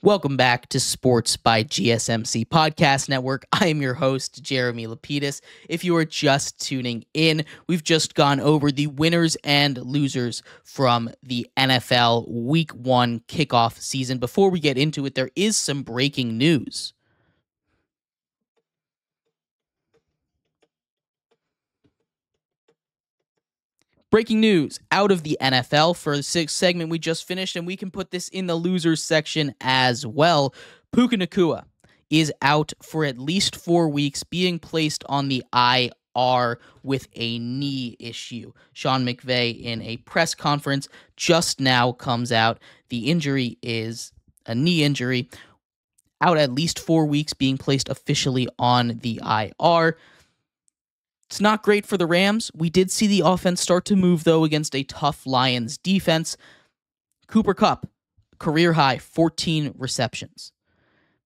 Welcome back to Sports by GSMC Podcast Network. I am your host, Jeremy Lapidus. If you are just tuning in, we've just gone over the winners and losers from the NFL Week 1 kickoff season. Before we get into it, there is some breaking news. Breaking news out of the NFL for the sixth segment we just finished, and we can put this in the losers section as well. Puka Nacua is out for at least 4 weeks, being placed on the IR with a knee issue. Sean McVay, in a press conference just now, comes out. The injury is a knee injury. Out at least 4 weeks, being placed officially on the IR. It's not great for the Rams. We did see the offense start to move, though, against a tough Lions defense. Cooper Kupp, career high, 14 receptions.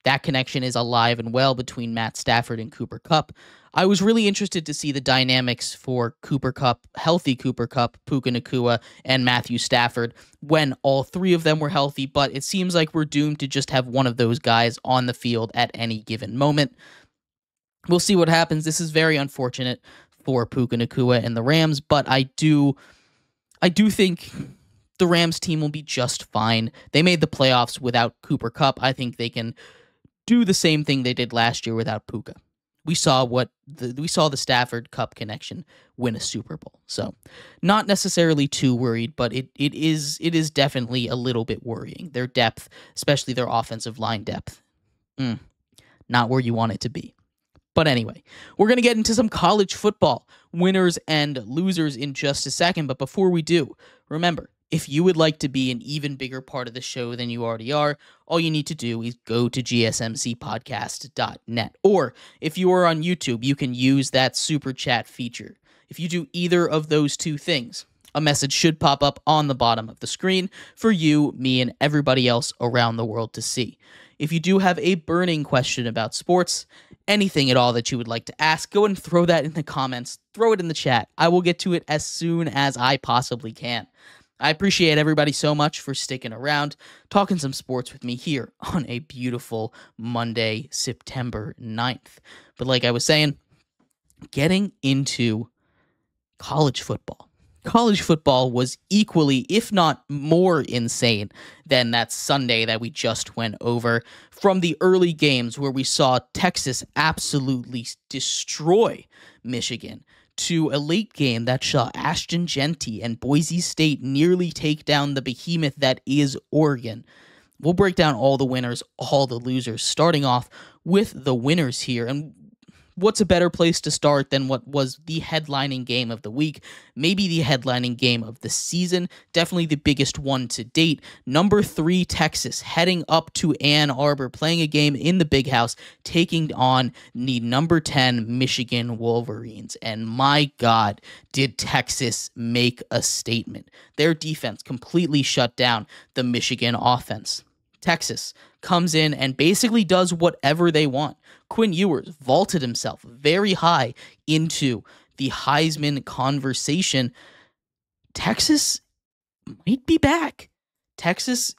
That connection is alive and well between Matt Stafford and Cooper Kupp. I was really interested to see the dynamics for Cooper Kupp, healthy Cooper Kupp, Puka Nacua, and Matthew Stafford when all three of them were healthy, but it seems like we're doomed to just have one of those guys on the field at any given moment. We'll see what happens. This is very unfortunate for Puka Nacua and the Rams, but I do think the Rams team will be just fine. They made the playoffs without Cooper Kupp. I think they can do the same thing they did last year without Puka. We saw the Stafford Kupp connection win a Super Bowl. So, not necessarily too worried, but it is definitely a little bit worrying. Their depth, especially their offensive line depth, not where you want it to be. But anyway, we're going to get into some college football winners and losers in just a second. But before we do, remember, if you would like to be an even bigger part of the show than you already are, all you need to do is go to gsmcpodcast.net. Or if you are on YouTube, you can use that super chat feature. If you do either of those two things, a message should pop up on the bottom of the screen for you, me, and everybody else around the world to see. If you do have a burning question about sports, anything at all that you would like to ask, go and throw that in the comments. Throw it in the chat. I will get to it as soon as I possibly can. I appreciate everybody so much for sticking around, talking some sports with me here on a beautiful Monday, September 9th. But like I was saying, getting into college football. College football was equally, if not more, insane than that Sunday that we just went over. From the early games where we saw Texas absolutely destroy Michigan, to a late game that saw Ashton Genty and Boise State nearly take down the behemoth that is Oregon. We'll break down all the winners, all the losers, starting off with the winners here. And what's a better place to start than what was the headlining game of the week? Maybe the headlining game of the season. Definitely the biggest one to date. Number 3, Texas, heading up to Ann Arbor, playing a game in the Big House, taking on the number 10 Michigan Wolverines. And my God, did Texas make a statement. Their defense completely shut down the Michigan offense. Texas comes in and basically does whatever they want. Quinn Ewers vaulted himself very high into the Heisman conversation. Texas might be back. Texas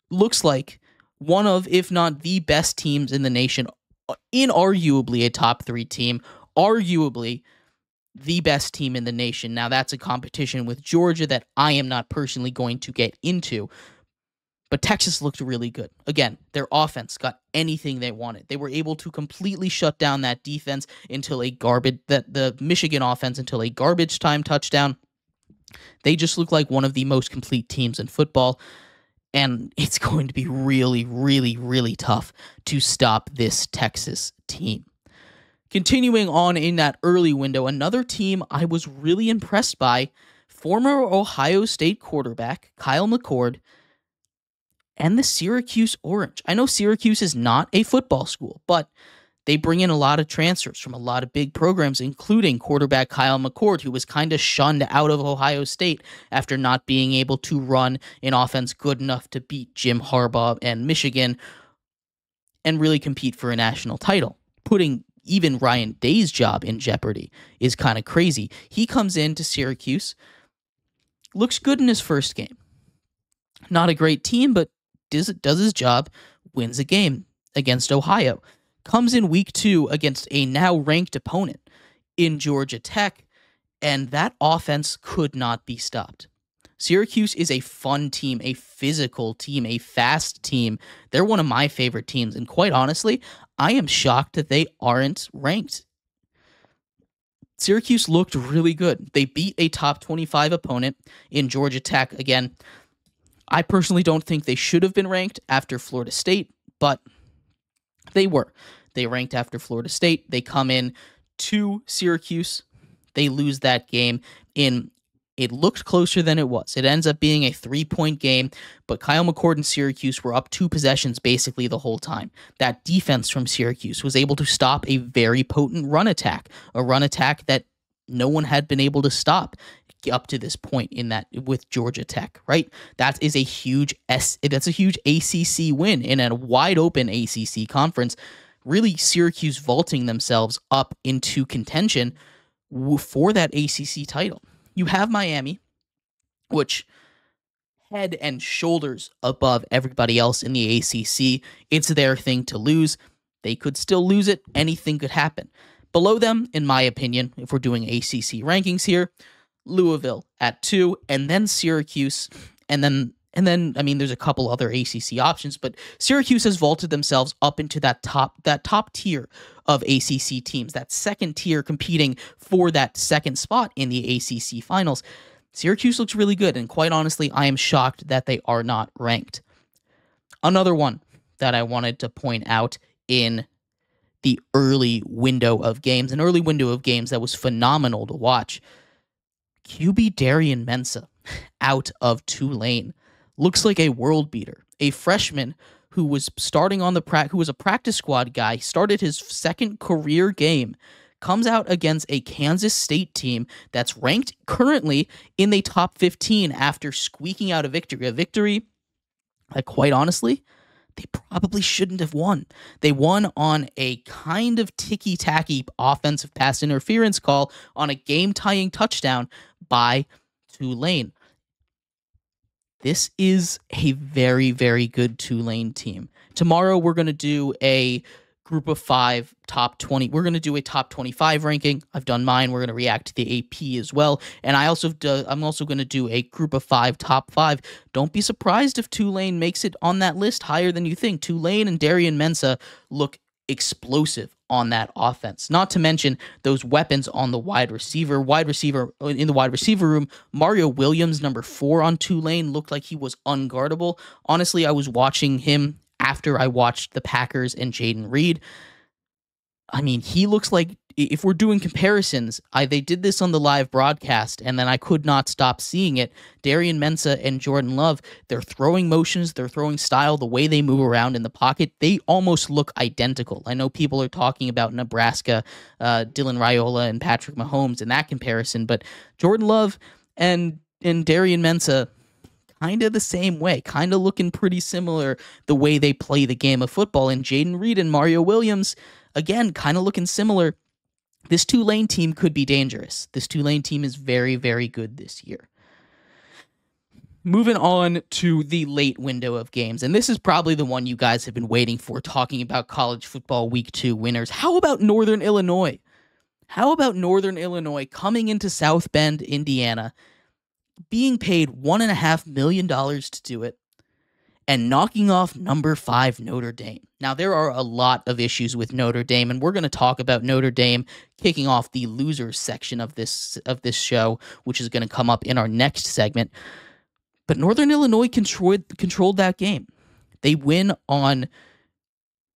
looks like one of, if not the best teams in the nation, inarguably a top 3 team, arguably the best team in the nation. Now, that's a competition with Georgia that I am not personally going to get into. But Texas looked really good. Again, their offense got anything they wanted. They were able to completely shut down that defense until the Michigan offense until a garbage time touchdown. They just look like one of the most complete teams in football. And it's going to be really, really, really tough to stop this Texas team. Continuing on in that early window, another team I was really impressed by, former Ohio State quarterback Kyle McCord, and the Syracuse Orange. I know Syracuse is not a football school, but they bring in a lot of transfers from a lot of big programs, including quarterback Kyle McCord, who was kind of shunned out of Ohio State after not being able to run an offense good enough to beat Jim Harbaugh and Michigan and really compete for a national title. Putting even Ryan Day's job in jeopardy is kind of crazy. He comes into Syracuse, looks good in his first game. Not a great team, but does his job, wins a game against Ohio, comes in week 2 against a now ranked opponent in Georgia Tech, and that offense could not be stopped. Syracuse is a fun team, a physical team, a fast team. They're one of my favorite teams, and quite honestly, I am shocked that they aren't ranked. Syracuse looked really good. They beat a top 25 opponent in Georgia Tech. Again, I personally don't think they should have been ranked after Florida State, but they were. They ranked after Florida State. They come in to Syracuse. They lose that game it looked closer than it was. It ends up being a 3-point game, but Kyle McCord and Syracuse were up 2 possessions basically the whole time. That defense from Syracuse was able to stop a very potent run attack, a run attack that no one had been able to stop up to this point in that with Georgia Tech, right? That is a huge ACC win in a wide open ACC conference. Really, Syracuse vaulting themselves up into contention for that ACC title. You have Miami, which head and shoulders above everybody else in the ACC. It's their thing to lose. They could still lose it. Anything could happen. Below them, in my opinion, if we're doing ACC rankings here, Louisville at 2, and then Syracuse, and then I mean, there's a couple other ACC options, but Syracuse has vaulted themselves up into that top tier of ACC teams, that second tier competing for that second spot in the ACC finals. Syracuse looks really good, and quite honestly, I am shocked that they are not ranked. Another one that I wanted to point out in the early window of games, an early window of games that was phenomenal to watch. QB Darian Mensah out of Tulane looks like a world beater. A freshman who was starting on who was a practice squad guy, started his second career game, comes out against a Kansas State team that's ranked currently in the top 15 after squeaking out a victory. A victory that, quite honestly, they probably shouldn't have won. They won on a kind of ticky-tacky offensive pass interference call on a game-tying touchdown by Tulane. This is a very, very good Tulane team. Tomorrow, we're going to do a group of 5 top 20. We're going to do a top 25 ranking. I've done mine. We're going to react to the AP as well. And I'm also going to do a group of 5 top 5. Don't be surprised if Tulane makes it on that list higher than you think. Tulane and Darian Mensah look explosive on that offense. Not to mention those weapons on the wide receiver in the wide receiver room. Mario Williams, number 4 on Tulane, looked like he was unguardable. Honestly, I was watching him after I watched the Packers and Jaden Reed. I mean, he looks like, if we're doing comparisons, they did this on the live broadcast, and then I could not stop seeing it. Darian Mensah and Jordan Love, their throwing motions, their throwing style, the way they move around in the pocket, they almost look identical. I know people are talking about Nebraska, Dylan Raiola and Patrick Mahomes in that comparison, but Jordan Love and Darian Mensah, kind of the same way, kind of looking pretty similar the way they play the game of football. And Jaden Reed and Mario Williams, again, kind of looking similar. This Tulane team could be dangerous. This Tulane team is very, very good this year. Moving on to the late window of games, and this is probably the one you guys have been waiting for, talking about college football week 2 winners. How about Northern Illinois? How about Northern Illinois coming into South Bend, Indiana, being paid $1.5 million to do it, and knocking off number 5 Notre Dame? Now, there are a lot of issues with Notre Dame, and we're going to talk about Notre Dame kicking off the losers section of this show, which is going to come up in our next segment. But Northern Illinois controlled that game. They win on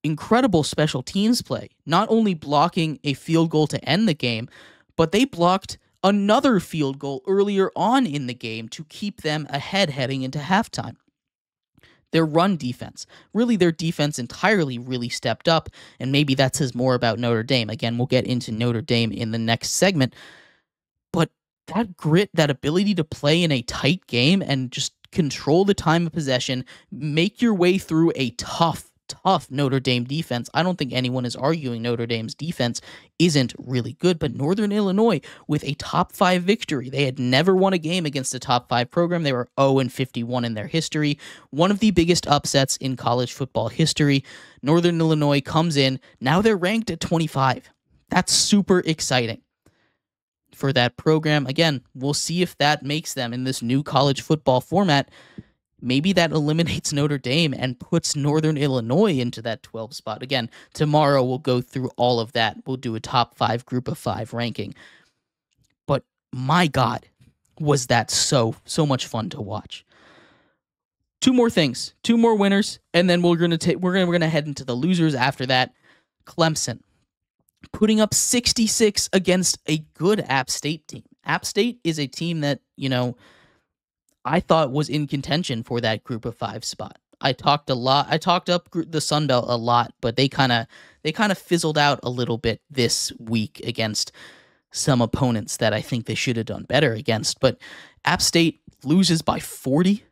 incredible special teams play, not only blocking a field goal to end the game, but they blocked another field goal earlier on in the game to keep them ahead heading into halftime. Their run defense, really their defense entirely really stepped up, and maybe that says more about Notre Dame. Again, we'll get into Notre Dame in the next segment, but that grit, that ability to play in a tight game and just control the time of possession, make your way through a tough tough Notre Dame defense. I don't think anyone is arguing Notre Dame's defense isn't really good, but Northern Illinois with a top 5 victory. They had never won a game against a top 5 program. They were 0-51 in their history. One of the biggest upsets in college football history. Northern Illinois comes in. Now they're ranked at 25. That's super exciting for that program. Again, we'll see if that makes them in this new college football format. Maybe that eliminates Notre Dame and puts Northern Illinois into that 12 spot. Again, tomorrow we'll go through all of that. We'll do a top 5 group of 5 ranking. But my God, was that so much fun to watch. 2 more things, 2 more winners, and then we're gonna head into the losers after that. Clemson putting up 66 against a good App State team. App State is a team that, I thought was in contention for that group of 5 spot. I talked up the Sun Belt a lot, but they kind of fizzled out a little bit this week against some opponents that I think they should have done better against. But App State loses by 40.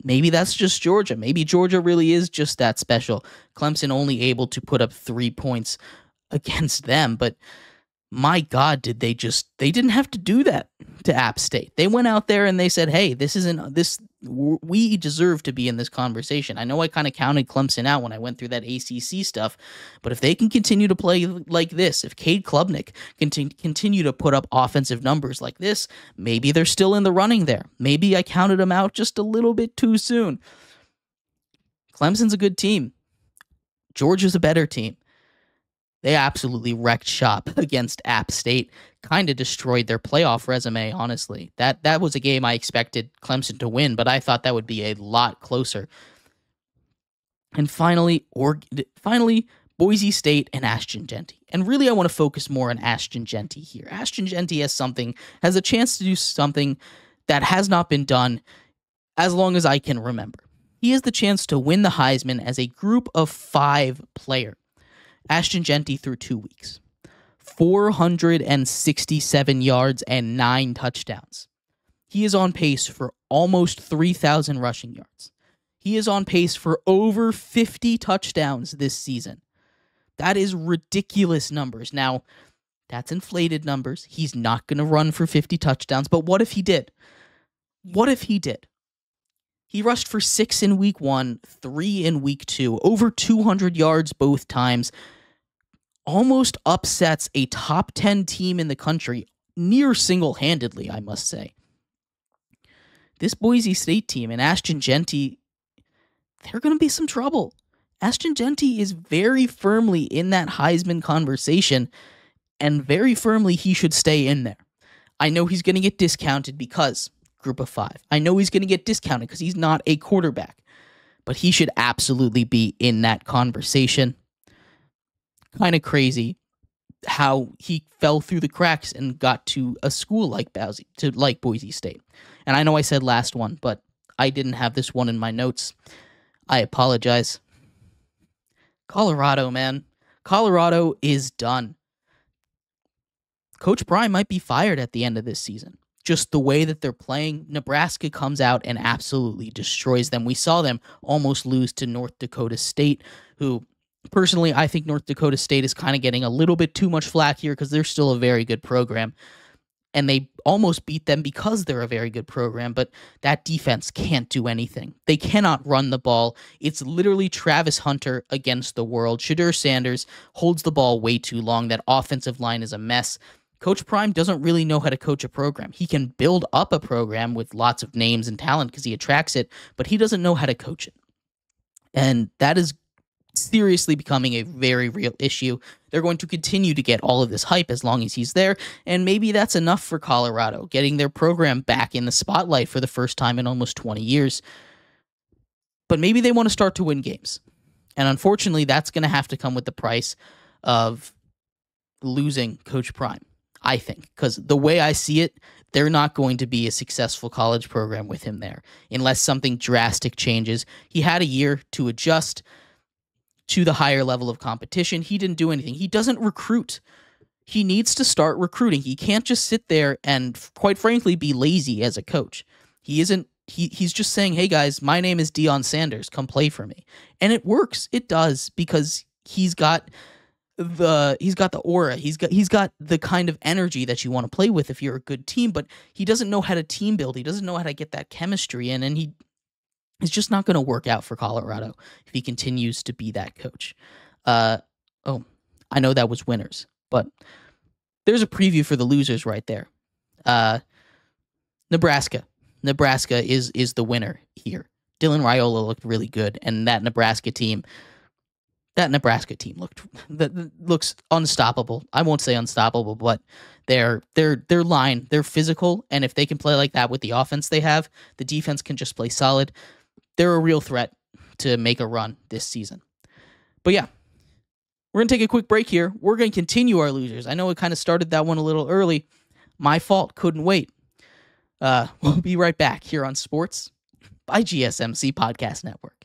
Maybe that's just Georgia. Maybe Georgia really is just that special. Clemson only able to put up 3 points against them, but my God, they didn't have to do that to App State. They went out there and they said, hey, we deserve to be in this conversation. I know I kind of counted Clemson out when I went through that ACC stuff, but if they can continue to play like this, if Cade Klubnik can continue to put up offensive numbers like this, maybe they're still in the running there. Maybe I counted them out just a little bit too soon. Clemson's a good team. Georgia's a better team. They absolutely wrecked shop against App State, kind of destroyed their playoff resume, honestly. That was a game I expected Clemson to win, but I thought that would be a lot closer. And finally, Boise State and Ashton Jeanty. And really, I want to focus more on Ashton Jeanty here. Ashton Jeanty has a chance to do something that has not been done as long as I can remember. He has the chance to win the Heisman as a group of 5 player. Ashton Jeanty through 2 weeks, 467 yards and 9 touchdowns. He is on pace for almost 3,000 rushing yards. He is on pace for over 50 touchdowns this season. That is ridiculous numbers. Now, that's inflated numbers. He's not going to run for 50 touchdowns, but what if he did? What if he did? He rushed for 6 in week 1, 3 in week 2, over 200 yards both times, almost upsets a top 10 team in the country, near single-handedly, I must say. This Boise State team and Ashton Jeanty, they're going to be some trouble. Ashton Jeanty is very firmly in that Heisman conversation, and very firmly he should stay in there. I know he's going to get discounted because group of 5. I know he's going to get discounted because he's not a quarterback, but he should absolutely be in that conversation. Kind of crazy how he fell through the cracks and got to a school like Boise State. And I know I said last one, but I didn't have this one in my notes. I apologize. Colorado, man. Colorado is done. Coach Prime might be fired at the end of this season. Just the way that they're playing, Nebraska comes out and absolutely destroys them. We saw them almost lose to North Dakota State, who, personally, I think North Dakota State is kind of getting a little bit too much flack here because they're still a very good program. And they almost beat them because they're a very good program, but that defense can't do anything. They cannot run the ball. It's literally Travis Hunter against the world. Shadur Sanders holds the ball way too long. That offensive line is a mess. Coach Prime doesn't really know how to coach a program. He can build up a program with lots of names and talent because he attracts it, but he doesn't know how to coach it. And that is seriously becoming a very real issue. They're going to continue to get all of this hype as long as he's there, and maybe that's enough for Colorado, getting their program back in the spotlight for the first time in almost 20 years. But maybe they want to start to win games. And unfortunately, that's going to have to come with the price of losing Coach Prime, I think, because the way I see it, they're not going to be a successful college program with him there unless something drastic changes. He had a year to adjust to the higher level of competition. He didn't do anything. He doesn't recruit. He needs to start recruiting. He can't just sit there and, quite frankly, be lazy as a coach. He isn't he's just saying, "Hey guys, my name is Deion Sanders. Come play for me," and it works. It does, because he's got the aura. He's got the kind of energy that you want to play with if you're a good team. But he doesn't know how to team build. He doesn't know how to get that chemistry in, and it's just not going to work out for Colorado if he continues to be that coach. Oh, I know that was winners, but there's a preview for the losers right there. Nebraska. Nebraska is the winner here. Dylan Raiola looked really good, and that Nebraska team looks unstoppable. I won't say unstoppable, but their line, they're physical, and if they can play like that with the offense they have, the defense can just play solid. They're a real threat to make a run this season. But yeah, we're going to take a quick break here. We're going to continue our losers. I know it kind of started that one a little early. My fault. Couldn't wait. We'll be right back here on Sports by GSMC Podcast Network.